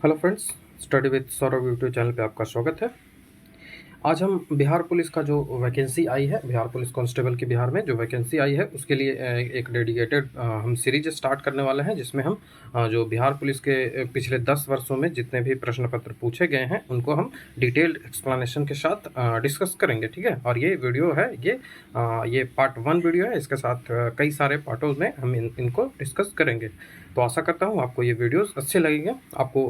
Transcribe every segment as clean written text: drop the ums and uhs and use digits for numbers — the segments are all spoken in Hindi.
Hello friends, study with Saurabh YouTube channel पे आपका स्वागत है। आज हम बिहार पुलिस का जो वैकेंसी आई है, बिहार पुलिस कांस्टेबल की बिहार में जो वैकेंसी आई है उसके लिए एक डेडिकेटेड हम सीरीज स्टार्ट करने वाले हैं, जिसमें हम जो बिहार पुलिस के पिछले 10 वर्षों में जितने भी प्रश्न पत्र पूछे गए हैं उनको हम डिटेल्ड एक्सप्लेनेशन के साथ डिस्कस करेंगे। ठीक है, और ये वीडियो है, ये पार्ट 1 वीडियो है। इसके साथ कई सारे पार्टों में हम इनको डिस्कस करेंगे। तो आशा करता हूँ आपको ये वीडियोस अच्छे लगेंगे। आपको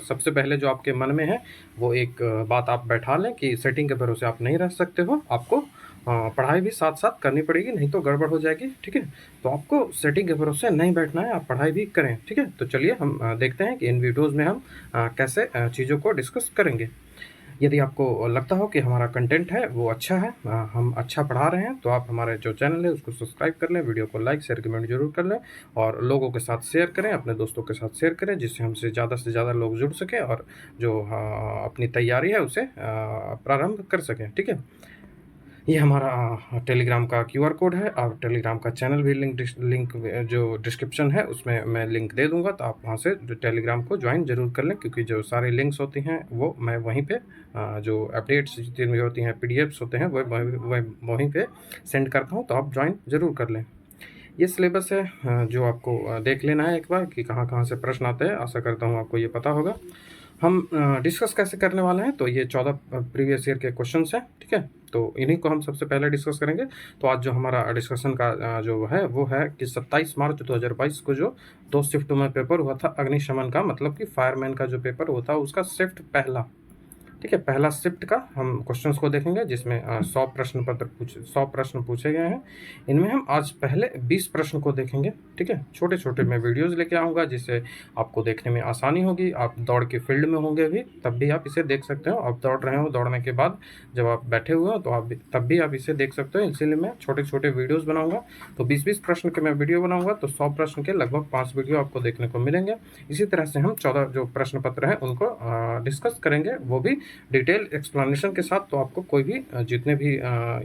सबसे पहले जो आपके मन में है वो एक बात आप बैठा लें कि सेटिंग के भरोसे आप नहीं रह सकते हो। आपको पढ़ाई भी साथ साथ करनी पड़ेगी, नहीं तो गड़बड़ हो जाएगी। ठीक है, तो आपको सेटिंग के भरोसे नहीं बैठना है, आप पढ़ाई भी करें। ठीक है, तो चलिए हम देखते हैं कि इन वीडियोज़ में हम कैसे चीज़ों को डिस्कस करेंगे। यदि आपको लगता हो कि हमारा कंटेंट है वो अच्छा है, हम अच्छा पढ़ा रहे हैं, तो आप हमारे जो चैनल है उसको सब्सक्राइब कर लें, वीडियो को लाइक शेयर कमेंट जरूर कर लें और लोगों के साथ शेयर करें, अपने दोस्तों के साथ शेयर करें, जिससे हमसे ज़्यादा लोग जुड़ सकें और जो अपनी तैयारी है उसे प्रारंभ कर सकें। ठीक है, ये हमारा टेलीग्राम का क्यूआर कोड है और टेलीग्राम का चैनल भी लिंक जो डिस्क्रिप्शन है उसमें मैं लिंक दे दूंगा, तो आप वहाँ से जो टेलीग्राम को ज्वाइन जरूर कर लें, क्योंकि जो सारे लिंक्स होती हैं वो मैं वहीं पे जो अपडेट्स जितनी भी होती हैं पीडीएफ्स होते हैं वह वहीं पे सेंड करता हूँ, तो आप ज्वाइन जरूर कर लें। ये सिलेबस है जो आपको देख लेना है एक बार कि कहाँ कहाँ से प्रश्न आते हैं। आशा करता हूँ आपको ये पता होगा। हम डिस्कस कैसे करने वाले हैं, तो ये 14 प्रीवियस ईयर के क्वेश्चंस हैं। ठीक है, तो इन्हीं को हम सबसे पहले डिस्कस करेंगे। तो आज जो हमारा डिस्कशन का जो है वो है कि 27 मार्च 2022 को जो 2 शिफ्टों में पेपर हुआ था अग्निशमन का, मतलब कि फायरमैन का जो पेपर हुआ था उसका शिफ्ट पहला। ठीक है, पहला शिफ्ट का हम क्वेश्चंस को देखेंगे, जिसमें 100 प्रश्न पूछे गए हैं। इनमें हम आज पहले 20 प्रश्न को देखेंगे। ठीक है, छोटे छोटे मैं वीडियोस लेके आऊँगा जिससे आपको देखने में आसानी होगी। आप दौड़ के फील्ड में होंगे भी तब भी आप इसे देख सकते हो। आप दौड़ रहे हो, दौड़ने के बाद जब आप बैठे हुए हो तो तब भी आप इसे देख सकते हो। इसीलिए मैं छोटे छोटे वीडियोज़ बनाऊँगा। तो 20-20 प्रश्न के मैं वीडियो बनाऊँगा, तो 100 प्रश्न के लगभग 5 वीडियो आपको देखने को मिलेंगे। इसी तरह से हम 14 जो प्रश्न पत्र हैं उनको डिस्कस करेंगे, वो भी डिटेल एक्सप्लेनेशन के साथ। तो आपको कोई भी जितने भी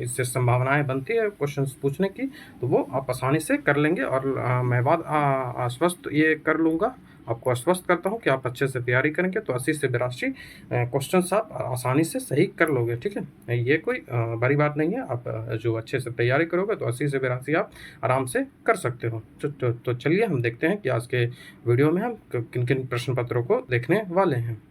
इससे संभावनाएं बनती है क्वेश्चंस पूछने की, तो वो आप आसानी से कर लेंगे। और मैं बात आश्वस्त ये कर लूँगा, आपको आश्वस्त करता हूँ कि आप अच्छे से तैयारी करेंगे तो 80 से 82 क्वेश्चन आप आसानी से सही कर लोगे। ठीक है, ये कोई बड़ी बात नहीं है। आप जो अच्छे से तैयारी करोगे तो 80 से 82 आप आराम से कर सकते हो। तो चलिए हम देखते हैं कि आज के वीडियो में हम किन किन प्रश्न पत्रों को देखने वाले हैं।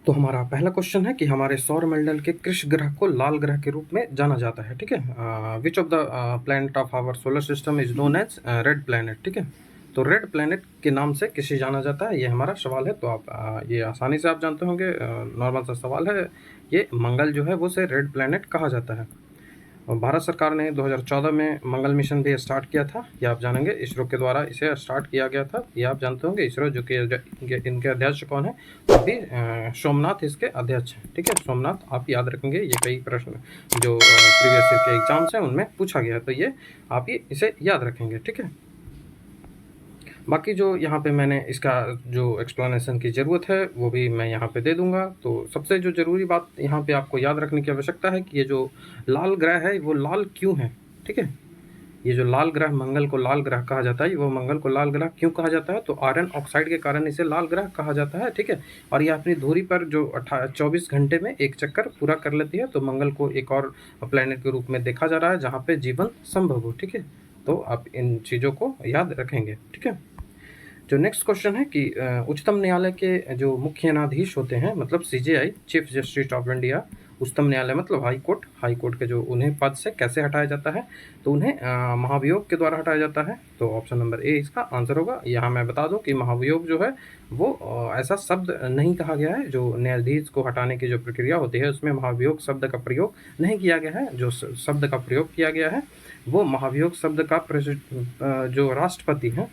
तो हमारा पहला क्वेश्चन है कि हमारे सौर मंडल के कृष ग्रह को लाल ग्रह के रूप में जाना जाता है। ठीक है, which of the planet of our solar system is known as red planet. ठीक है, तो रेड प्लैनेट के नाम से किसे जाना जाता है, ये हमारा सवाल है। तो आप ये आसानी से आप जानते होंगे, नॉर्मल सा सवाल है। ये मंगल जो है वो से रेड प्लैनेट कहा जाता है। और भारत सरकार ने 2014 में मंगल मिशन भी स्टार्ट किया था, ये आप जानेंगे। इसरो के द्वारा इसे स्टार्ट किया गया था, ये आप जानते होंगे। इसरो जो कि इनके अध्यक्ष कौन है, तो अभी सोमनाथ इसके अध्यक्ष हैं। ठीक है, सोमनाथ आप याद रखेंगे। ये कई प्रश्न जो प्रीवियस ईयर के एग्जाम्स हैं उनमें पूछा गया है, तो ये आप ये इसे याद रखेंगे। ठीक है, बाकी जो यहाँ पे मैंने इसका जो एक्सप्लेनेशन की ज़रूरत है वो भी मैं यहाँ पे दे दूँगा। तो सबसे जो ज़रूरी बात यहाँ पे आपको याद रखने की आवश्यकता है कि ये जो लाल ग्रह है वो लाल क्यों है। ठीक है, ये जो लाल ग्रह, मंगल को लाल ग्रह कहा जाता है, वो मंगल को लाल ग्रह क्यों कहा जाता है, तो आयरन ऑक्साइड के कारण इसे लाल ग्रह कहा जाता है। ठीक है, और ये अपनी धुरी पर जो 24 घंटे में एक चक्कर पूरा कर लेती है, तो मंगल को एक और प्लेनेट के रूप में देखा जा रहा है जहाँ पे जीवन संभव हो। ठीक है, तो आप इन चीज़ों को याद रखेंगे। ठीक है, जो नेक्स्ट क्वेश्चन है कि उच्चतम न्यायालय के जो मुख्य न्यायाधीश होते हैं, मतलब CJI, chief justice of India, उच्चतम न्यायालय मतलब हाई कोर्ट के जो उन्हें पद से कैसे हटाया जाता है, तो उन्हें महाभियोग के द्वारा हटाया जाता है। तो ऑप्शन नंबर ए इसका आंसर होगा। यहाँ मैं बता दूं कि महाभियोग जो है वो ऐसा शब्द नहीं कहा गया है। जो न्यायाधीश को हटाने की जो प्रक्रिया होती है उसमें महाभियोग शब्द का प्रयोग नहीं किया गया है। जो शब्द का प्रयोग किया गया है वो महाभियोग शब्द का जो राष्ट्रपति हैं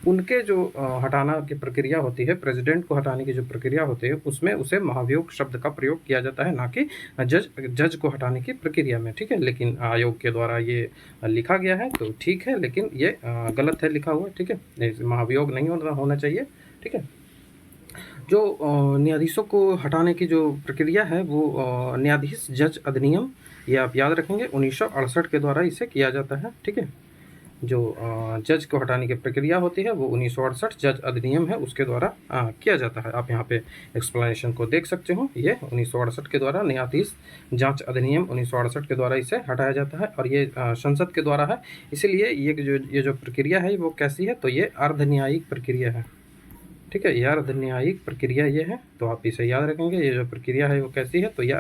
उनके जो हटाना की प्रक्रिया होती है, प्रेसिडेंट को हटाने की जो प्रक्रिया होती है उसमें उसे महाभियोग शब्द का प्रयोग किया जाता है, ना कि जज को हटाने की प्रक्रिया में। ठीक है, लेकिन आयोग के द्वारा ये लिखा गया है तो ठीक है, लेकिन ये गलत है लिखा हुआ। ठीक है, महाभियोग नहीं होना चाहिए। ठीक है, जो न्यायाधीशों को हटाने की जो प्रक्रिया है वो न्यायाधीश जज अधिनियम, ये आप याद रखेंगे, 1968 के द्वारा इसे किया जाता है। ठीक है, जो जज को हटाने की प्रक्रिया होती है वो 1968 जज अधिनियम है उसके द्वारा किया जाता है। आप यहाँ पे एक्सप्लेनेशन को देख सकते हो। ये 1968 के द्वारा न्यायाधीश जांच अधिनियम 1968 के द्वारा इसे हटाया जाता है और ये संसद के द्वारा है। इसीलिए ये जो प्रक्रिया है वो कैसी है, तो ये अर्ध न्यायिक प्रक्रिया है। ठीक है, यह अर्ध न्यायिक प्रक्रिया ये है, तो आप इसे याद रखेंगे। ये जो प्रक्रिया है वो कैसी है, तो यह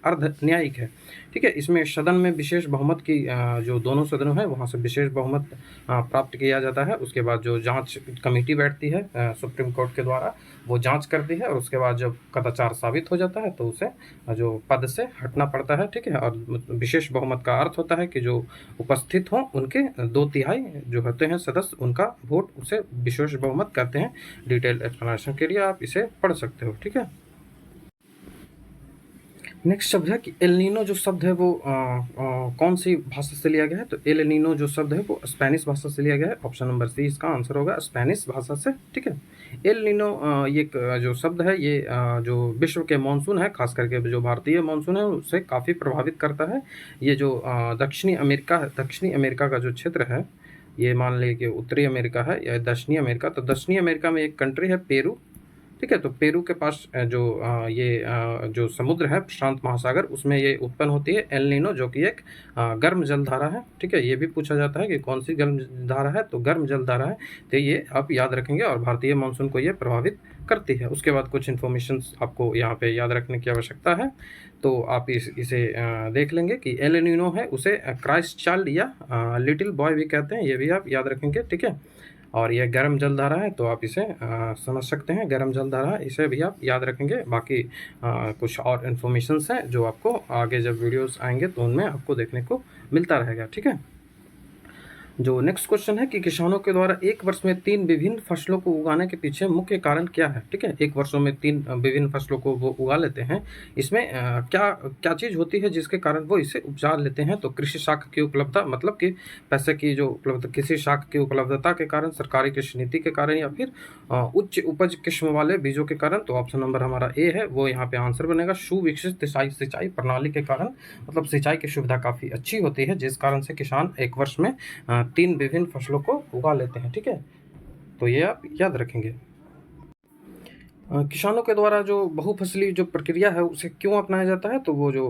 अर्ध न्यायिक है। ठीक है, इसमें सदन में विशेष बहुमत की जो दोनों सदनों हैं वहाँ से विशेष बहुमत प्राप्त किया जाता है। उसके बाद जो जांच कमेटी बैठती है सुप्रीम कोर्ट के द्वारा, वो जांच करती है और उसके बाद जब कदाचार साबित हो जाता है तो उसे जो पद से हटना पड़ता है। ठीक है, और विशेष बहुमत का अर्थ होता है कि जो उपस्थित हों उनके 2/3 जो होते हैं सदस्य, उनका वोट उसे विशेष बहुमत करते हैं। डिटेल एक्सप्लेनेशन के लिए आप इसे पढ़ सकते हो। ठीक है, नेक्स्ट शब्द है कि एल नीनो जो शब्द है वो कौन सी भाषा से लिया गया है, तो एल नीनो जो शब्द है वो स्पेनिश भाषा से लिया गया है। ऑप्शन नंबर सी इसका आंसर होगा, स्पेनिश भाषा से। ठीक है, एल नीनो ये जो शब्द है ये जो विश्व के मानसून है, खास करके जो भारतीय मानसून है उसे काफ़ी प्रभावित करता है। ये जो दक्षिणी अमेरिका का जो क्षेत्र है, ये मान लीजिए कि उत्तरी अमेरिका है या दक्षिणी अमेरिका, तो दक्षिणी अमेरिका में एक कंट्री है पेरू। ठीक है, तो पेरू के पास जो समुद्र है प्रशांत महासागर, उसमें ये उत्पन्न होती है एल नीनो, जो कि एक गर्म जलधारा है। ठीक है, ये भी पूछा जाता है कि कौन सी गर्म धारा है, तो गर्म जलधारा है। तो ये आप याद रखेंगे और भारतीय मानसून को ये प्रभावित करती है। उसके बाद कुछ इन्फॉर्मेशन आपको यहाँ पे याद रखने की आवश्यकता है, तो आप इसे देख लेंगे कि एल नीनो है उसे क्राइस्ट चाइल्ड या लिटिल बॉय भी कहते हैं, ये भी आप याद रखेंगे। ठीक है, और यह गर्म जलधारा है, तो आप इसे समझ सकते हैं, गर्म जलधारा, इसे भी आप याद रखेंगे। बाकी कुछ और इन्फॉर्मेशंस हैं जो आपको आगे जब वीडियोस आएंगे तो उनमें आपको देखने को मिलता रहेगा। ठीक है, जो नेक्स्ट क्वेश्चन है कि किसानों के द्वारा एक वर्ष में 3 विभिन्न फसलों को उगाने के पीछे मुख्य कारण क्या है। ठीक है, एक वर्षों में 3 विभिन्न फसलों को वो उगा लेते हैं, इसमें क्या क्या चीज़ होती है जिसके कारण वो इसे उपजा लेते हैं, तो कृषि शाख की उपलब्धता, मतलब कि पैसे की जो उपलब्ध, कृषि शाख की उपलब्धता के कारण, सरकारी कृषि नीति के कारण, या फिर उच्च उपज किस्म वाले बीजों के कारण। तो ऑप्शन नंबर हमारा ए है, वो यहाँ पे आंसर बनेगा। सुविकसित सिंचाई प्रणाली के कारण, मतलब सिंचाई की सुविधा काफ़ी अच्छी होती है जिस कारण से किसान एक वर्ष में 3 विभिन्न फसलों को उगा लेते हैं। ठीक है, तो ये आप याद रखेंगे। किसानों के द्वारा जो बहुफसली जो प्रक्रिया है उसे क्यों अपनाया जाता है, तो वो जो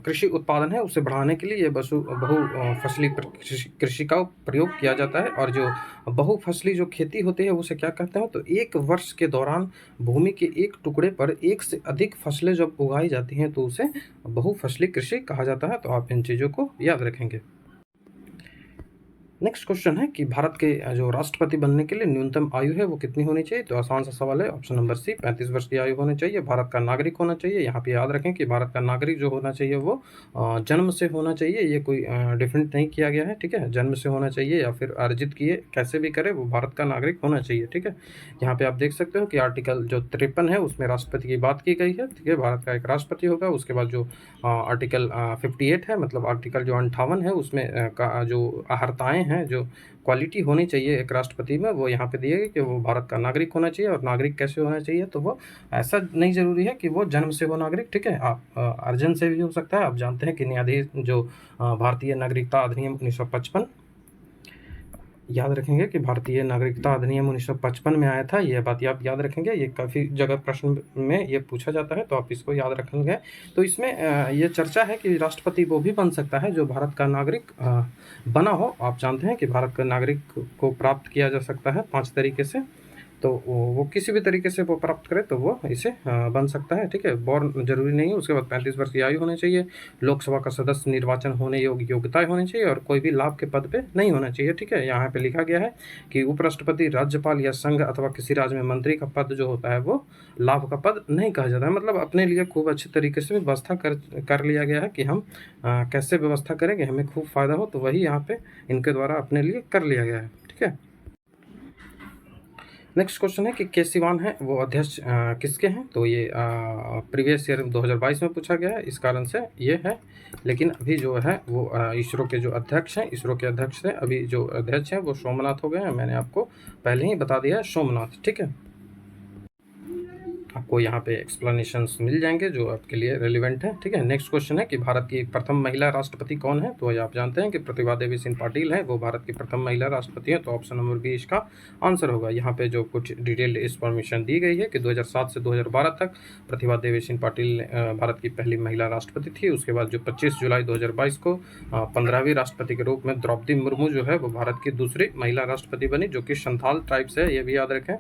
कृषि उत्पादन है उसे बढ़ाने के लिए ये बहुफसली कृषि का प्रयोग किया जाता है। और जो बहुफसली जो खेती होती है उसे क्या कहते हैं, तो एक वर्ष के दौरान भूमि के एक टुकड़े पर एक से अधिक फसलें जब उगाई जाती हैं तो उसे बहुफसली कृषि कहा जाता है। तो आप इन चीज़ों को याद रखेंगे। नेक्स्ट क्वेश्चन है कि भारत के जो राष्ट्रपति बनने के लिए न्यूनतम आयु है वो कितनी होनी चाहिए, तो आसान सा सवाल है। ऑप्शन नंबर सी 35 वर्ष की आयु होनी चाहिए। भारत का नागरिक होना चाहिए। यहाँ पे याद रखें कि भारत का नागरिक जो होना चाहिए वो जन्म से होना चाहिए, ये कोई डिफरेंट नहीं किया गया है। ठीक है, जन्म से होना चाहिए या फिर अर्जित किए, कैसे भी करे, वो भारत का नागरिक होना चाहिए। ठीक है, यहाँ पे आप देख सकते हो कि आर्टिकल जो 53 है उसमें राष्ट्रपति की बात की गई है। ठीक है, भारत का एक राष्ट्रपति होगा। उसके बाद जो आर्टिकल 58 है, मतलब आर्टिकल जो 58 है उसमें जो अहर्ताएँ हैं, जो क्वालिटी होनी चाहिए एक राष्ट्रपति में, वो यहाँ पे दिए गए कि वो भारत का नागरिक होना चाहिए। और नागरिक कैसे होना चाहिए, तो वो ऐसा नहीं ज़रूरी है कि वो जन्म से हो नागरिक। ठीक है, आप अर्जन से भी हो सकता है। आप जानते हैं कि न्यायाधीश जो भारतीय नागरिकता अधिनियम 1955, याद रखेंगे कि भारतीय नागरिकता अधिनियम 1955 में आया था। ये बात आप याद रखेंगे, ये काफ़ी जगह प्रश्न में ये पूछा जाता है, तो आप इसको याद रखेंगे। तो इसमें ये चर्चा है कि राष्ट्रपति वो भी बन सकता है जो भारत का नागरिक बना हो। आप जानते हैं कि भारत का नागरिक को प्राप्त किया जा सकता है 5 तरीके से, तो वो किसी भी तरीके से वो प्राप्त करे तो वो इसे बन सकता है। ठीक है, बॉर्न जरूरी नहीं है। उसके बाद 35 वर्ष की आयु होनी चाहिए। लोकसभा का सदस्य निर्वाचन होने योग्य योग्यताएं होनी चाहिए और कोई भी लाभ के पद पे नहीं होना चाहिए। ठीक है, यहाँ पे लिखा गया है कि उपराष्ट्रपति, राज्यपाल या संघ अथवा किसी राज्य में मंत्री का पद जो होता है वो लाभ का पद नहीं कहा जाता है। मतलब अपने लिए खूब अच्छे तरीके से व्यवस्था कर लिया गया है कि हम कैसे व्यवस्था करेंगे हमें खूब फायदा हो, तो वही यहाँ पे इनके द्वारा अपने लिए कर लिया गया है। ठीक है, नेक्स्ट क्वेश्चन है कि केसीवान है वो अध्यक्ष किसके हैं, तो ये प्रीवियस ईयर 2022 में पूछा गया है, इस कारण से ये है। लेकिन अभी जो है वो इसरो के जो अध्यक्ष हैं, इसरो के अध्यक्ष हैं अभी जो अध्यक्ष हैं वो सोमनाथ हो गए हैं। मैंने आपको पहले ही बता दिया है, सोमनाथ। ठीक है, आपको यहाँ पे एक्सप्लेनेशंस मिल जाएंगे जो आपके लिए रेलिवेंट है। ठीक है, नेक्स्ट क्वेश्चन है कि भारत की प्रथम महिला राष्ट्रपति कौन है? तो ये आप जानते हैं कि प्रतिभा देवी सिंह पाटिल है, वो भारत की प्रथम महिला राष्ट्रपति है। तो ऑप्शन नंबर बी इसका आंसर होगा। यहाँ पे जो कुछ डिटेल्ड इंफॉर्मेशन दी गई है कि 2007 से 2012 तक प्रतिभा देवी सिंह पाटिल भारत की पहली महिला राष्ट्रपति थी। उसके बाद जो 25 जुलाई 2022 को 15वीं राष्ट्रपति के रूप में द्रौपदी मुर्मू जो है वो भारत की दूसरी महिला राष्ट्रपति बनी, जो कि संथाल ट्राइब से है। ये भी याद रखें,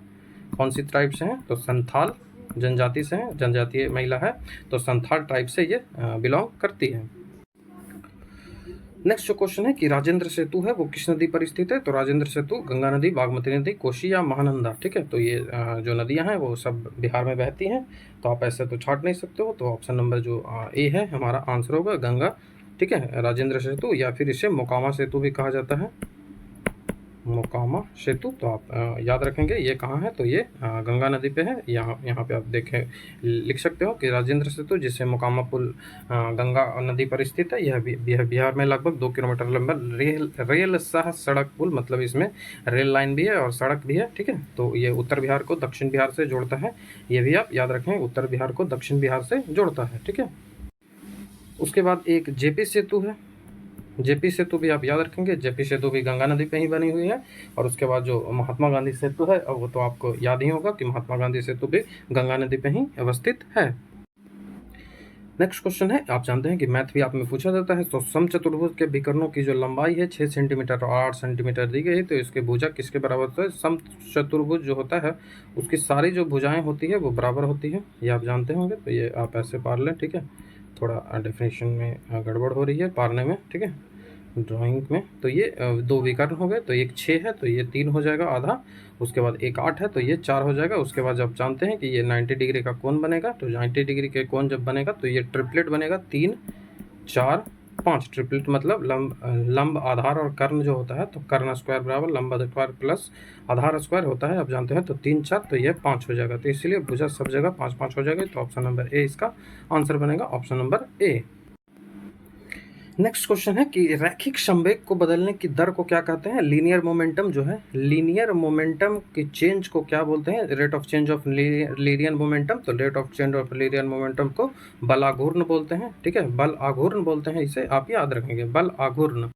कौन सी ट्राइब से हैं? तो संथाल जनजाति से है, जनजातीय महिला है, तो संथाल ट्राइब से ये बिलोंग करती है। नेक्स्ट जो क्वेश्चन है कि राजेंद्र सेतु है वो किस नदी पर स्थित है? तो राजेंद्र सेतु गंगा नदी, बागमती नदी, कोसी या महानंदा। ठीक है, तो ये जो नदियां हैं वो सब बिहार में बहती हैं, तो आप ऐसे तो छाट नहीं सकते हो। तो ऑप्शन नंबर जो ए है हमारा आंसर होगा, गंगा। ठीक है, राजेंद्र सेतु या फिर इसे मोकामा सेतु भी कहा जाता है, मोकामा सेतु। तो आप याद रखेंगे ये कहाँ है, तो ये गंगा नदी पे है। यहाँ पे आप देखें, लिख सकते हो कि राजेंद्र सेतु जिसे मोकामा पुल गंगा नदी पर स्थित है, यह बिहार में लगभग 2 किलोमीटर लंबा रेल सह सड़क पुल, मतलब इसमें रेल लाइन भी है और सड़क भी है। ठीक है, तो ये उत्तर बिहार को दक्षिण बिहार से जोड़ता है। ये भी आप याद रखें, उत्तर बिहार को दक्षिण बिहार से जोड़ता है। ठीक है, उसके बाद एक जेपी सेतु है, जेपी सेतु भी आप याद रखेंगे, जेपी सेतु भी गंगा नदी पे ही बनी हुई है। और उसके बाद जो महात्मा गांधी सेतु है, वो तो आपको याद ही होगा कि महात्मा गांधी सेतु भी गंगा नदी पे ही अवस्थित है। नेक्स्ट क्वेश्चन है, आप जानते हैं कि मैथ भी आप में पूछा जाता है, तो समचतुर्भुज के विकर्णों की जो लंबाई है 6 सेंटीमीटर और 8 सेंटीमीटर दी गई है, तो इसके भुजा किसके बराबर होता है? समचतुर्भुज जो होता है उसकी सारी जो भुजाएं होती है वो बराबर होती है, ये आप जानते होंगे। तो ये आप ऐसे पार लें। ठीक है, थोड़ा डेफिनेशन में गड़बड़ हो रही है पारने में। ठीक है, ड्राइंग में। तो ये 2 विकर्ण हो गए, तो एक 6 है तो ये 3 हो जाएगा आधा, उसके बाद एक 8 है तो ये 4 हो जाएगा। उसके बाद जब जानते हैं कि ये 90 डिग्री का कोण बनेगा, तो 90 डिग्री के कोण जब बनेगा तो ये ट्रिपलेट बनेगा, 3 4 5। ट्रिपलेट मतलब लंब आधार और कर्ण जो होता है, तो कर्ण स्क्वायर बराबर लंब स्क्वायर प्लस आधार स्क्वायर होता है, आप जानते हैं। तो 3 4 तो ये 5 हो जाएगा, तो इसलिए भुजा सब जगह 5 5 हो जाएगा। तो ऑप्शन नंबर ए इसका आंसर बनेगा, option number A. Next question है कि रैखिक संवेग को बदलने की दर को क्या कहते हैं? लीनियर मोमेंटम जो है, लीनियर मोमेंटम की चेंज को क्या बोलते हैं? Rate of change of linear momentum. तो rate of change of linear momentum को बल आघूर्ण बोलते हैं। ठीक है, बल आघूर्ण बोलते हैं, इसे आप याद रखेंगे, बल आघूर्ण।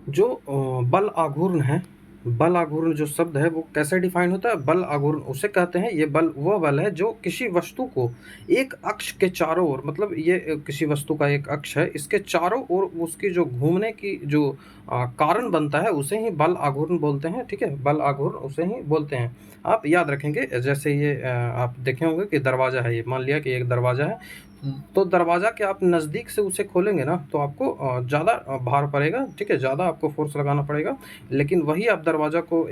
जो बल आघूर्ण है, बल आघूर्ण जो शब्द है वो कैसे डिफाइन होता है? बल आघूर्ण उसे कहते हैं, ये बल वह बल है जो किसी वस्तु को एक अक्ष के चारों ओर, मतलब ये किसी वस्तु का एक अक्ष है, इसके चारों ओर उसकी जो घूमने की जो कारण बनता है उसे ही बल आघूर्ण बोलते हैं। ठीक है, बल आघूर्ण उसे ही बोलते हैं, आप याद रखेंगे। जैसे ये आप देखे होंगे कि दरवाजा है, ये मान लिया कि एक दरवाजा है, तो दरवाजा के आप नज़दीक से उसे खोलेंगे ना तो आपको ज़्यादा भार पड़ेगा। ठीक है, ज़्यादा आपको फोर्स लगाना पड़ेगा। लेकिन वही आप दरवाज़ा को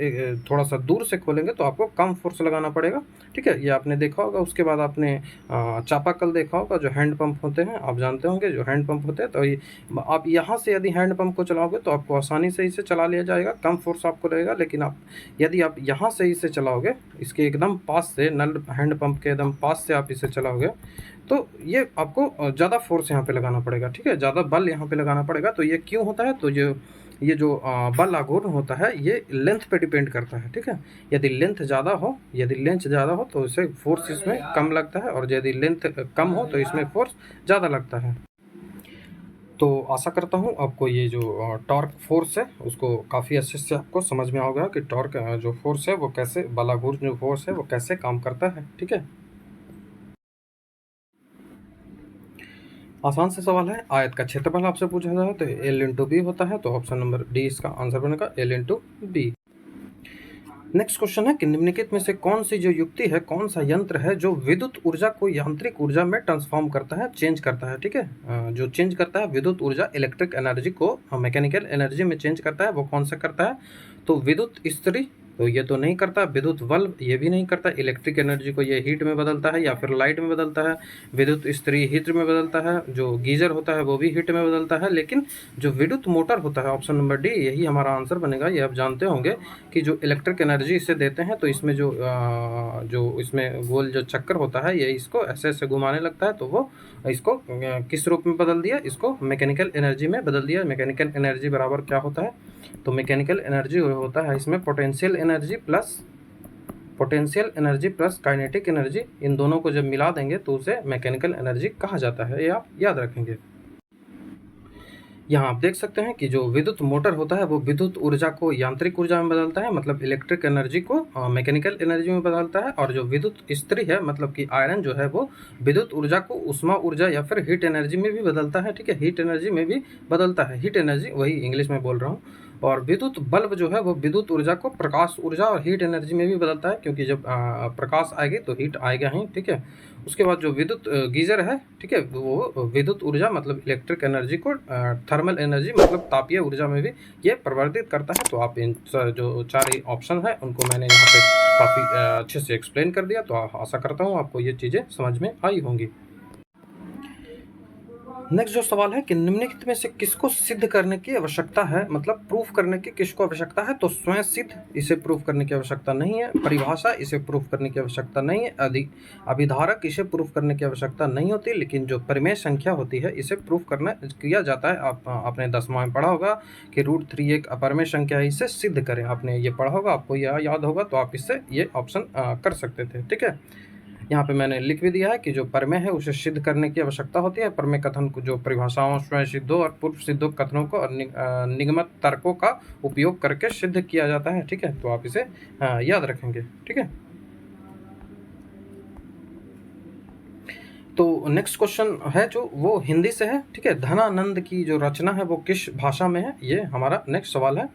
थोड़ा सा दूर से खोलेंगे तो आपको कम फोर्स लगाना पड़ेगा। ठीक है, ये आपने देखा होगा। उसके बाद आपने चापाकल देखा होगा, जो हैंड पंप होते हैं, आप जानते होंगे जो हैंड पंप होते हैं। तो ये आप यहाँ से यदि हैंड पंप को चलाओगे तो आपको आसानी से इसे चला लिया जाएगा, कम फोर्स आपको रहेगा। लेकिन आप यदि आप यहाँ से इसे चलाओगे, इसके एकदम पास से, नल हैंड पंप के एकदम पास से आप इसे चलाओगे, तो ये आपको ज़्यादा फोर्स यहाँ पे लगाना पड़ेगा। ठीक है, ज़्यादा बल यहाँ पे लगाना पड़ेगा। तो ये क्यों होता है? तो ये जो बल आघूर्ण होता है ये लेंथ पे डिपेंड करता है। ठीक है, यदि लेंथ ज़्यादा हो तो इससे फोर्स इसमें कम लगता है, और यदि लेंथ कम हो तो इसमें फोर्स ज़्यादा लगता है। तो आशा करता हूँ आपको ये जो टॉर्क फोर्स है उसको काफ़ी अच्छे से आपको समझ में आ गया कि टॉर्क जो फोर्स है वो कैसे, बल आघूर्ण जो फोर्स है वो कैसे काम करता है। ठीक है, आसान से सवाल है। आयत का क्षेत्रफल आपसे पूछा जाए तो L इंटू बी होता है, तो ऑप्शन नंबर डी इसका आंसर बनेगा, L into B. Next question है कि निम्नलिखित में से कौन सी जो युक्ति है, कौन सा यंत्र है जो विद्युत ऊर्जा को यांत्रिक ऊर्जा में ट्रांसफॉर्म करता है, चेंज करता है? ठीक है, जो चेंज करता है विद्युत ऊर्जा, इलेक्ट्रिक एनर्जी को मैकेनिकल एनर्जी में चेंज करता है, वो कौन सा करता है? तो विद्युत इस्त्री, तो ये तो नहीं करता। विद्युत बल्ब, ये भी नहीं करता। इलेक्ट्रिक एनर्जी को ये हीट में बदलता है या फिर लाइट में बदलता है। विद्युत इस्त्री हीट में बदलता है। जो गीजर होता है वो भी हीट में बदलता है। लेकिन जो विद्युत मोटर होता है, ऑप्शन नंबर डी, यही हमारा आंसर बनेगा। ये आप जानते होंगे कि जो इलेक्ट्रिक एनर्जी इसे देते हैं, तो इसमें जो इसमें गोल जो चक्कर होता है, ये इसको ऐसे ऐसे घुमाने लगता है, तो वो इसको किस रूप में बदल दिया? इसको मैकेनिकल एनर्जी में बदल दिया। मैकेनिकल एनर्जी बराबर क्या होता है? तो मैकेनिकल एनर्जी होता है इसमें potential energy plus potential energy plus kinetic energy, इन दोनों को जब मिला देंगे तो उसे मैकेनिकल एनर्जी कहा जाता है, ये आप याद रखेंगे। यहाँ आप देख सकते हैं कि जो विद्युत मोटर होता है वो विद्युत ऊर्जा को यांत्रिक ऊर्जा में बदलता है, मतलब इलेक्ट्रिक एनर्जी को मैकेनिकल एनर्जी में बदलता है। और जो विद्युत इस्त्री है, मतलब कि आयरन जो है वो विद्युत ऊर्जा को ऊष्मा ऊर्जा या फिर हीट एनर्जी में भी बदलता है, ठीक है, हीट एनर्जी में भी बदलता है, हीट एनर्जी, वही इंग्लिश में बोल रहा हूँ। और विद्युत बल्ब जो है वो विद्युत ऊर्जा को प्रकाश ऊर्जा और हीट एनर्जी में भी बदलता है, क्योंकि जब प्रकाश आएगी तो हीट आएगा ही, ठीक है। उसके बाद जो विद्युत गीजर है, ठीक है, वो विद्युत ऊर्जा मतलब इलेक्ट्रिक एनर्जी को थर्मल एनर्जी मतलब तापीय ऊर्जा में भी ये परिवर्तित करता है। तो आप इन जो 4 ऑप्शन है उनको मैंने यहाँ पे काफ़ी अच्छे से एक्सप्लेन कर दिया, तो आशा करता हूँ आपको ये चीज़ें समझ में आई होंगी। नेक्स्ट जो सवाल है कि निम्नलिखित में से किसको सिद्ध करने की आवश्यकता है, मतलब प्रूफ करने की किसको आवश्यकता है, तो स्वयं सिद्ध, इसे प्रूफ करने की आवश्यकता नहीं है। परिभाषा, इसे प्रूफ करने की आवश्यकता नहीं है। अभिधारक, इसे प्रूफ करने की आवश्यकता नहीं होती। लेकिन जो परिमेय संख्या होती है इसे प्रूफ करना किया जाता है। आपने 10वां में पढ़ा होगा कि √3 एक अपरिमेय संख्या है, इसे सिद्ध करें, आपने ये पढ़ा होगा, आपको यह याद होगा, तो आप इससे ये ऑप्शन कर सकते थे, ठीक है। यहाँ पे मैंने लिख भी दिया है कि जो प्रमेय है उसे सिद्ध करने की आवश्यकता होती है। प्रमेय कथन को जो परिभाषाओं, स्वयं सिद्धों और पूर्व सिद्धों कथनों को और निगमत तर्कों का उपयोग करके सिद्ध किया जाता है, ठीक है। तो आप इसे याद रखेंगे, ठीक है। तो नेक्स्ट क्वेश्चन है जो वो हिंदी से है, ठीक है। धनानंद की जो रचना है वो किस भाषा में है, ये हमारा नेक्स्ट सवाल है।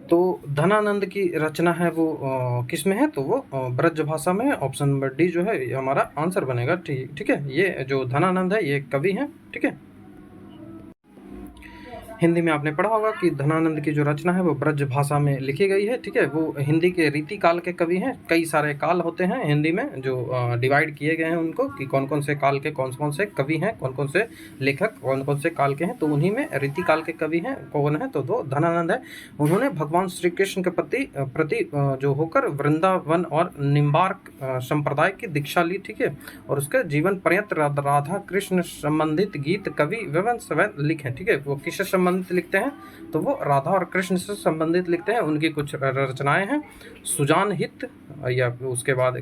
तो धनानंद की रचना है वो किस में है, तो वो ब्रज भाषा में है। ऑप्शन नंबर डी जो है ये हमारा आंसर बनेगा, ठीक है। ये जो धनानंद है ये कवि हैं, ठीक है। हिंदी में आपने पढ़ा होगा कि धनानंद की जो रचना है वो ब्रज भाषा में लिखी गई है, ठीक है। वो हिंदी के रीति काल के कवि हैं। कई सारे काल होते हैं हिंदी में जो डिवाइड किए गए हैं उनको, कि कौन कौन से काल के कौन कौन से कवि हैं, कौन कौन से लेखक कौन कौन से काल के हैं। तो उन्हीं में रीति काल के कवि हैं कौन है, तो वो धनानंद है। उन्होंने भगवान श्री कृष्ण के प्रति जो होकर वृंदावन और निम्बार्क संप्रदाय की दीक्षा ली, ठीक है। और उसके जीवन पर्यंत राधा कृष्ण संबंधित गीत कवि विभिन्न लिखे, ठीक है। वो किससे संबंधित लिखते हैं, तो वो राधा और कृष्ण से संबंधित लिखते हैं। उनकी कुछ रचनाएं हैं, सुजान हित, या उसके बाद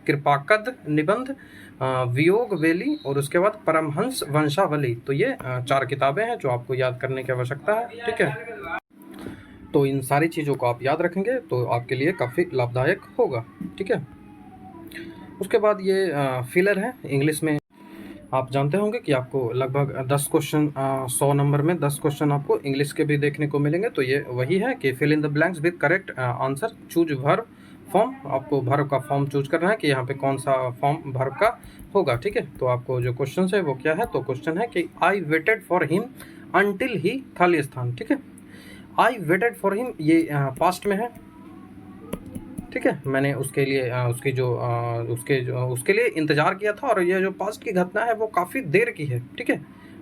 कृपाकद निबंध, वियोग वेली, और उसके बाद परमहंस वंशावली। तो ये 4 किताबें हैं जो आपको याद करने की आवश्यकता है, ठीक है। तो इन सारी चीज़ों को आप याद रखेंगे तो आपके लिए काफ़ी लाभदायक होगा, ठीक है। उसके बाद ये फिलर है इंग्लिश में। आप जानते होंगे कि आपको लगभग 10 क्वेश्चन 100 नंबर में 10 क्वेश्चन आपको इंग्लिश के भी देखने को मिलेंगे। तो ये वही है कि fill in the blanks with correct answer, choose verb form. आपको वर्ब का फॉर्म चूज करना है कि यहाँ पे कौन सा फॉर्म वर्ब का होगा, ठीक है। तो आपको जो क्वेश्चन है वो क्या है, तो क्वेश्चन है कि आई वेटेड फॉर हिम अनटिल ही खाली स्थान, ठीक है। आई वेटेड फॉर हिम ये पास्ट में है, ठीक है। मैंने उसके लिए उसके लिए इंतज़ार किया था, और ये जो पास्ट की घटना है वो काफ़ी देर की है, ठीक है।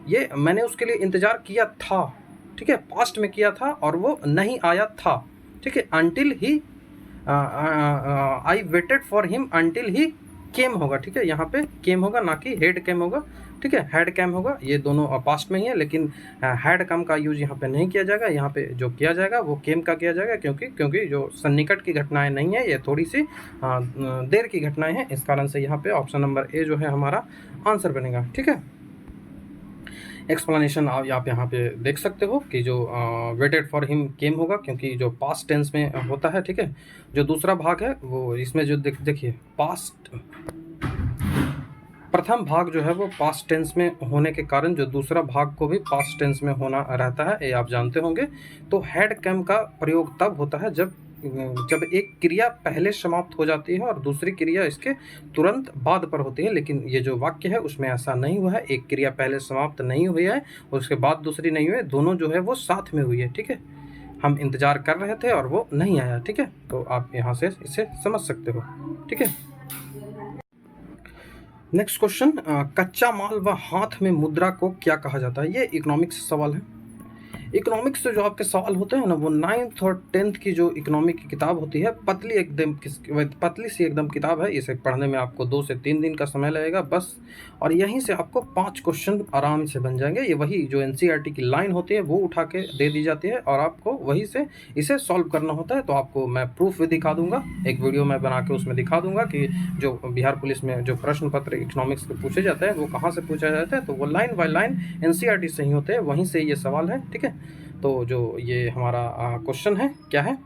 ये मैंने उसके लिए इंतज़ार किया था, ठीक है, पास्ट में किया था और वो नहीं आया था, ठीक है। Until he I waited for him until he came होगा, ठीक है। यहाँ पे केम होगा, ना कि हेड केम होगा, ठीक है। हेड कैम होगा, ये दोनों पास्ट में ही है, लेकिन हेड कम का यूज यहाँ पे नहीं किया जाएगा। यहाँ पे जो किया जाएगा वो केम का किया जाएगा, क्योंकि जो सन्निकट की घटनाएं नहीं है, ये थोड़ी सी देर की घटनाएं हैं। इस कारण से यहाँ पे ऑप्शन नंबर ए जो है हमारा आंसर बनेगा, ठीक है। एक्सप्लेनेशन आप यहाँ पे देख सकते हो कि जो वेटेड फॉर हिम केम होगा, क्योंकि जो पास्ट टेंस में होता है, ठीक है। जो दूसरा भाग है वो इसमें जो देखिए पास्ट, प्रथम भाग जो है वो पास्ट टेंस में होने के कारण जो दूसरा भाग को भी पास्ट टेंस में होना रहता है, ये आप जानते होंगे। तो हेड कैम का प्रयोग तब होता है जब एक क्रिया पहले समाप्त हो जाती है और दूसरी क्रिया इसके तुरंत बाद पर होती है। लेकिन ये जो वाक्य है उसमें ऐसा नहीं हुआ है, एक क्रिया पहले समाप्त नहीं हुई है और उसके बाद दूसरी नहीं हुई है, दोनों जो है वो साथ में हुई है, ठीक है। हम इंतजार कर रहे थे और वो नहीं आया, ठीक है। तो आप यहाँ से इसे समझ सकते हो, ठीक है। नेक्स्ट क्वेश्चन, कच्चा माल व हाथ में मुद्रा को क्या कहा जाता है। ये इकोनॉमिक्स सवाल है। इकोनॉमिक्स से जो आपके सवाल होते हैं ना, वो 9th और 10th की जो इकोनॉमिक की किताब होती है, पतली सी एकदम किताब है। इसे पढ़ने में आपको 2 से 3 दिन का समय लगेगा बस, और यहीं से आपको 5 क्वेश्चन आराम से बन जाएंगे। ये वही जो एनसीईआरटी की लाइन होती है वो उठा के दे दी जाती है और आपको वहीं से इसे सॉल्व करना होता है। तो आपको मैं प्रूफ भी दिखा दूंगा, एक वीडियो मैं बना के उसमें दिखा दूंगा कि जो बिहार पुलिस में जो प्रश्न पत्र इकोनॉमिक्स के पूछे जाते हैं वो कहाँ से पूछा जाता है। तो वो लाइन बाय लाइन एनसीईआरटी से ही होते हैं, वहीं से ये सवाल है, ठीक है। तो जो ये हमारा क्वेश्चन है क्या है,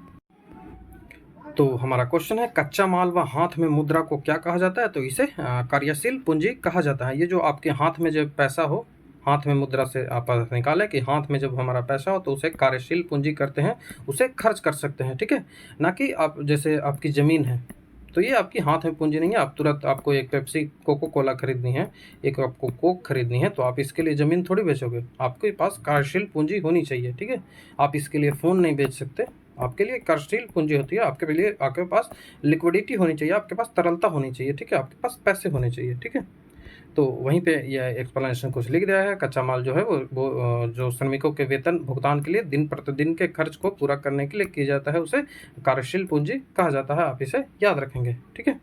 तो हमारा क्वेश्चन है कच्चा माल व हाथ में मुद्रा को क्या कहा जाता है। तो इसे कार्यशील पूंजी कहा जाता है। ये जो आपके हाथ में जब पैसा हो, हाथ में मुद्रा से आप निकालें कि हाथ में जब हमारा पैसा हो तो उसे कार्यशील पूंजी करते हैं, उसे खर्च कर सकते हैं, ठीक है। ना कि आप जैसे आपकी ज़मीन है तो ये आपकी हाथ में पूंजी नहीं है। आप तुरंत आपको एक पेप्सी कोको कोला खरीदनी है, एक आपको कोक खरीदनी है, तो आप इसके लिए ज़मीन थोड़ी बेचोगे। आपके पास कार्यशील पूंजी होनी चाहिए, ठीक है। आप इसके लिए फ़ोन नहीं बेच सकते, आपके लिए कार्यशील पूंजी होती है। आपके लिए आपके पास लिक्विडिटी होनी चाहिए, आपके पास तरलता होनी चाहिए, ठीक है। आपके पास पैसे होने चाहिए, ठीक है। तो वहीं पे यह एक्सप्लेनेशन कुछ लिख दिया है। कच्चा माल जो है वो जो श्रमिकों के वेतन भुगतान के लिए दिन प्रतिदिन के खर्च को पूरा करने के लिए किया जाता है, उसे कार्यशील पूंजी कहा जाता है। आप इसे याद रखेंगे, ठीक है।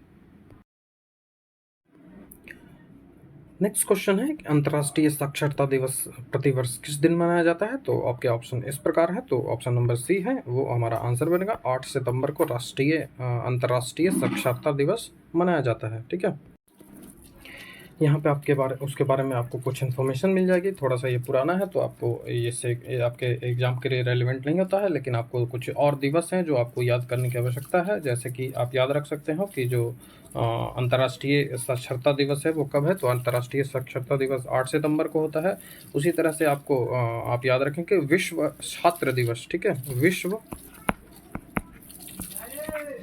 नेक्स्ट क्वेश्चन है कि अंतर्राष्ट्रीय साक्षरता दिवस प्रतिवर्ष किस दिन मनाया जाता है। तो आपके ऑप्शन इस प्रकार है। तो ऑप्शन नंबर सी है वो हमारा आंसर बनेगा। 8 सितंबर को अंतर्राष्ट्रीय साक्षरता दिवस मनाया जाता है, ठीक है। यहाँ पे उसके बारे में आपको कुछ इन्फॉर्मेशन मिल जाएगी। थोड़ा सा ये पुराना है तो आपको ये आपके एग्ज़ाम के लिए रेलिवेंट नहीं होता है, लेकिन आपको कुछ और दिवस हैं जो आपको याद करने की आवश्यकता है। जैसे कि आप याद रख सकते हो कि जो अंतर्राष्ट्रीय साक्षरता दिवस है वो कब है। तो अंतर्राष्ट्रीय साक्षरता दिवस 8 सितंबर को होता है। उसी तरह से आपको आप याद रखें कि विश्व छात्र दिवस, ठीक है।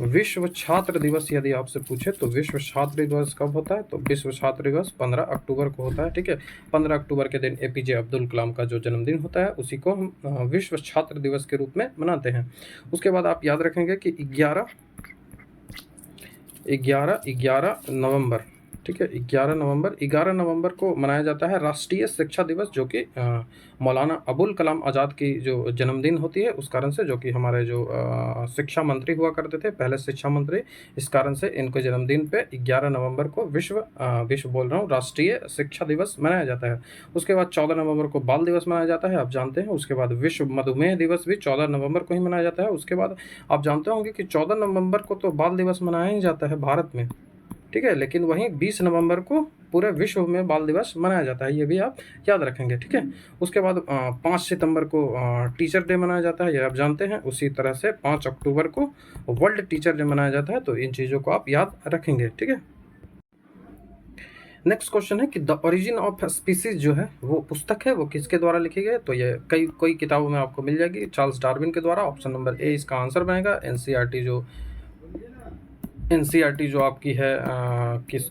विश्व छात्र दिवस यदि आपसे पूछे तो विश्व छात्र दिवस कब होता है। तो विश्व छात्र दिवस 15 अक्टूबर को होता है, ठीक है। 15 अक्टूबर के दिन एपीजे अब्दुल कलाम का जो जन्मदिन होता है उसी को हम विश्व छात्र दिवस के रूप में मनाते हैं। उसके बाद आप याद रखेंगे कि 11 नवंबर, ठीक है। 11 नवंबर को मनाया जाता है राष्ट्रीय शिक्षा दिवस, जो कि मौलाना अबुल कलाम आज़ाद की जो जन्मदिन होती है उस कारण से, जो कि हमारे जो शिक्षा मंत्री हुआ करते थे, पहले शिक्षा मंत्री, इस कारण से इनके जन्मदिन पे 11 नवंबर को राष्ट्रीय शिक्षा दिवस मनाया जाता है। उसके बाद 14 नवंबर को बाल दिवस मनाया जाता है, आप जानते हैं। उसके बाद विश्व मधुमेह दिवस भी 14 नवंबर को ही मनाया जाता है। उसके बाद आप जानते होंगे कि 14 नवंबर को तो बाल दिवस मनाया ही जाता है भारत में, ठीक है। लेकिन वहीं 20 नवंबर को पूरे विश्व में बाल दिवस मनाया जाता है, ये भी आप याद रखेंगे, ठीक है। उसके बाद 5 सितंबर को टीचर डे मनाया जाता है, ये आप जानते हैं। उसी तरह से 5 अक्टूबर को वर्ल्ड टीचर डे मनाया जाता है। तो इन चीज़ों को आप याद रखेंगे, ठीक है। नेक्स्ट क्वेश्चन है कि द ओरिजिन ऑफ स्पीसीज जो है वो पुस्तक है वो किसके द्वारा लिखी गई है। तो ये कई किताबों में आपको मिल जाएगी, चार्ल्स डार्विन के द्वारा। ऑप्शन नंबर ए इसका आंसर बनेगा। एनसीईआरटी जो आपकी है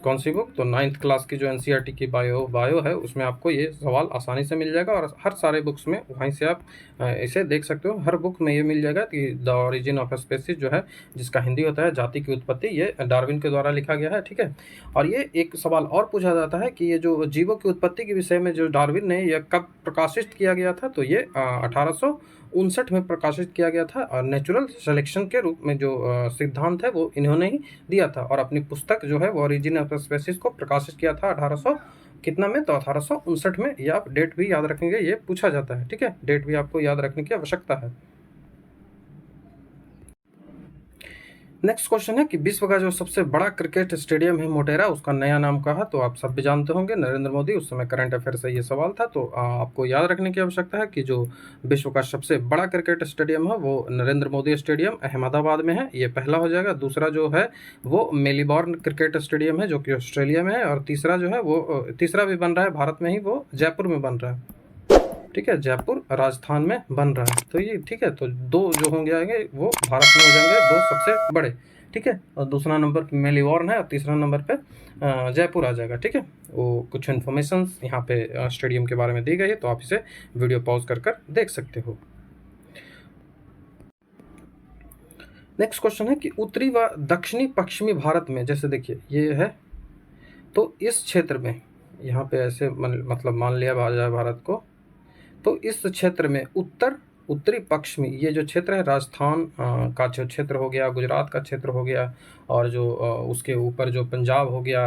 कौन सी बुक, तो 9th क्लास की जो एनसीईआरटी की बायो है उसमें आपको ये सवाल आसानी से मिल जाएगा। और हर सारे बुक्स में वहीं से आप इसे देख सकते हो। हर बुक में ये मिल जाएगा कि द ओरिजिन ऑफ स्पीसीज जो है, जिसका हिंदी होता है जाति की उत्पत्ति, ये डार्विन के द्वारा लिखा गया है, ठीक है। और ये एक सवाल और पूछा जाता है कि ये जो जीवों की उत्पत्ति के विषय में जो डार्विन ने यह कब प्रकाशित किया गया था। तो ये 1859 में प्रकाशित किया गया था। और नेचुरल सिलेक्शन के रूप में जो सिद्धांत है वो इन्होंने ही दिया था। और अपनी पुस्तक जो है वो ओरिजिन ऑफ स्पीसीज को प्रकाशित किया था 1800 कितना में, तो 1859 में। ये आप डेट भी याद रखेंगे, ये पूछा जाता है, ठीक है। डेट भी आपको याद रखने की आवश्यकता है। नेक्स्ट क्वेश्चन है कि विश्व का जो सबसे बड़ा क्रिकेट स्टेडियम है मोटेरा, उसका नया नाम क्या है। तो आप सब भी जानते होंगे, नरेंद्र मोदी। उस समय करंट अफेयर से ये सवाल था। तो आपको याद रखने की आवश्यकता है कि जो विश्व का सबसे बड़ा क्रिकेट स्टेडियम है वो नरेंद्र मोदी स्टेडियम अहमदाबाद में है, ये पहला हो जाएगा। दूसरा जो है वो मेलबोर्न क्रिकेट स्टेडियम है जो कि ऑस्ट्रेलिया में है। और तीसरा जो है वो तीसरा भी बन रहा है भारत में ही, वो जयपुर में बन रहा है, ठीक है। जयपुर राजस्थान में बन रहा है। तो ये ठीक है। तो दो जो होंगे आएंगे वो भारत में हो जाएंगे, दो सबसे बड़े, ठीक है। और दूसरा नंबर पे मेलबोर्न है और तीसरा नंबर पे जयपुर आ जाएगा, ठीक है। वो कुछ इन्फॉर्मेशन यहाँ पे स्टेडियम के बारे में दी गई है, तो आप इसे वीडियो पॉज कर देख सकते हो। नेक्स्ट क्वेश्चन है कि उत्तरी व दक्षिणी पश्चिमी भारत में, जैसे देखिए ये है, तो इस क्षेत्र में यहाँ पे ऐसे मतलब मान लिया जाए भारत को, तो इस क्षेत्र में उत्तरी पक्ष में ये जो क्षेत्र है, राजस्थान का जो क्षेत्र हो गया, गुजरात का क्षेत्र हो गया, और जो उसके ऊपर जो पंजाब हो गया,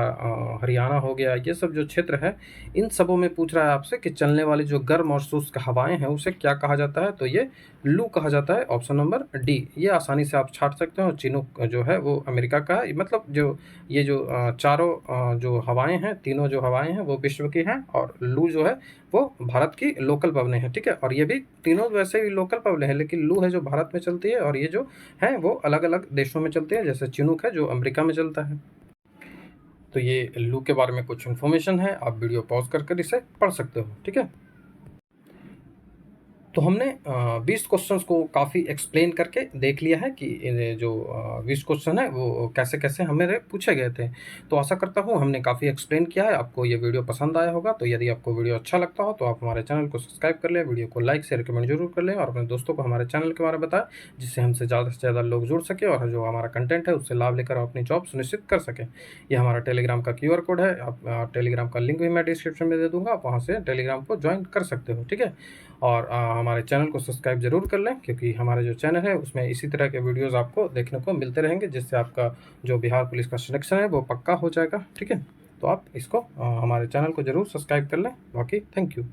हरियाणा हो गया, ये सब जो क्षेत्र है, इन सबों में पूछ रहा है आपसे कि चलने वाली जो गर्म और शुष्क हवाएं हैं उसे क्या कहा जाता है। तो ये लू कहा जाता है। ऑप्शन नंबर डी, ये आसानी से आप छाट सकते हो। चिनूक जो है वो अमेरिका का है। मतलब जो ये जो चारों जो हवाएं हैं, तीनों जो हवाएं हैं वो विश्व की हैं, और लू जो है वो भारत की लोकल पवनें हैं, ठीक है। और ये भी तीनों वैसे ही लोकल पवनें हैं, लेकिन लू है जो भारत में चलती है, और ये जो है वो अलग अलग देशों में चलती है, जैसे चिनूक है जो अमेरिका में चलता है। तो ये लू के बारे में कुछ इन्फॉर्मेशन है, आप वीडियो पॉज कर इसे पढ़ सकते हो, ठीक है। तो हमने 20 क्वेश्चंस को काफ़ी एक्सप्लेन करके देख लिया है कि ये जो 20 क्वेश्चन है वो कैसे-कैसे हमें पूछे गए थे। तो आशा करता हूँ हमने काफ़ी एक्सप्लेन किया है, आपको ये वीडियो पसंद आया होगा। तो यदि आपको वीडियो अच्छा लगता हो तो आप हमारे चैनल को सब्सक्राइब कर लें, वीडियो को लाइक शेयर कमेंट जरूर कर लें, और अपने दोस्तों को हमारे चैनल के बारे में बताएं, जिससे हमसे ज़्यादा से ज़्यादा लोग जुड़ सके और जो हमारा कंटेंट है उससे लाभ लेकर अपनी जॉब सुनिश्चित कर सकें। ये हमारा टेलीग्राम का QR कोड है, आप टेलीग्राम का लिंक भी मैं डिस्क्रिप्शन में दे दूँगा, आप वहाँ से टेलीग्राम को ज्वाइन कर सकते हो, ठीक है। और हमारे चैनल को सब्सक्राइब ज़रूर कर लें, क्योंकि हमारा जो चैनल है उसमें इसी तरह के वीडियोस आपको देखने को मिलते रहेंगे, जिससे आपका जो बिहार पुलिस का सिलेक्शन है वो पक्का हो जाएगा, ठीक है। तो आप इसको हमारे चैनल को ज़रूर सब्सक्राइब कर लें। बाकी थैंक यू।